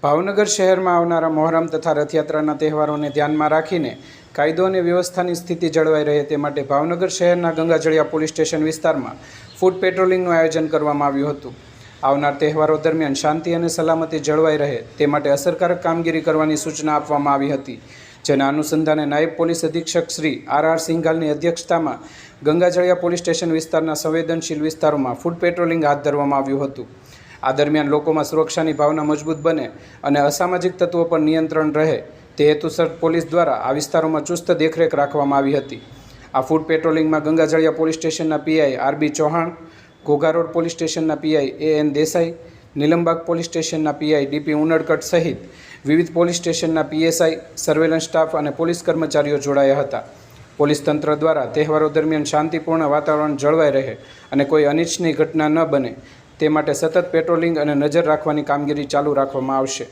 ભાવનગર શહેરમાં આવનારા મોહરમ તથા રથયાત્રાના તહેવારોને ધ્યાનમાં રાખીને કાયદો અને વ્યવસ્થાની સ્થિતિ જળવાઈ રહે તે માટે ભાવનગર શહેરના ગંગાજળિયા પોલીસ સ્ટેશન વિસ્તારમાં ફૂટ પેટ્રોલિંગનું આયોજન કરવામાં આવ્યું હતું। આવનાર તહેવારો દરમિયાન શાંતિ અને સલામતી જળવાઈ રહે તે માટે અસરકારક કામગીરી કરવાની સૂચના આપવામાં આવી હતી, જેના અનુસંધાને નાયબ પોલીસ અધિક્ષક શ્રી આર સિંઘાલની અધ્યક્ષતામાં ગંગાજળિયા પોલીસ સ્ટેશન વિસ્તારના સંવેદનશીલ વિસ્તારોમાં ફૂટ પેટ્રોલિંગ હાથ ધરવામાં આવ્યું હતું। આ દરમિયાન લોકોમાં સુરક્ષાની ભાવના મજબૂત બને અને અસામાજિક તત્વો પર નિયંત્રણ રહે તે હેતુસર પોલીસ દ્વારા આ વિસ્તારોમાં ચુસ્ત દેખરેખ રાખવામાં આવી હતી। આ ફૂટ પેટ્રોલિંગમાં ગંગાજળિયા પોલીસ સ્ટેશનના PI R B. Chauhan, Ghogha road police સ્ટેશનના PI A N. Desai, Nilambag police સ્ટેશનના પીઆઈ ડી.પી. ઉનડકટ સહિત વિવિધ પોલીસ સ્ટેશનના પીએસઆઈ, સર્વેલન્સ સ્ટાફ અને પોલીસ કર્મચારીઓ જોડાયા હતા। પોલીસ તંત્ર દ્વારા તહેવારો દરમિયાન શાંતિપૂર્ણ વાતાવરણ જળવાઈ રહે અને કોઈ અનિચ્છનીય ઘટના ન બને તે માટે સતત પેટ્રોલિંગ અને નજર રાખવાની કામગીરી ચાલુ રાખવામાં આવશે।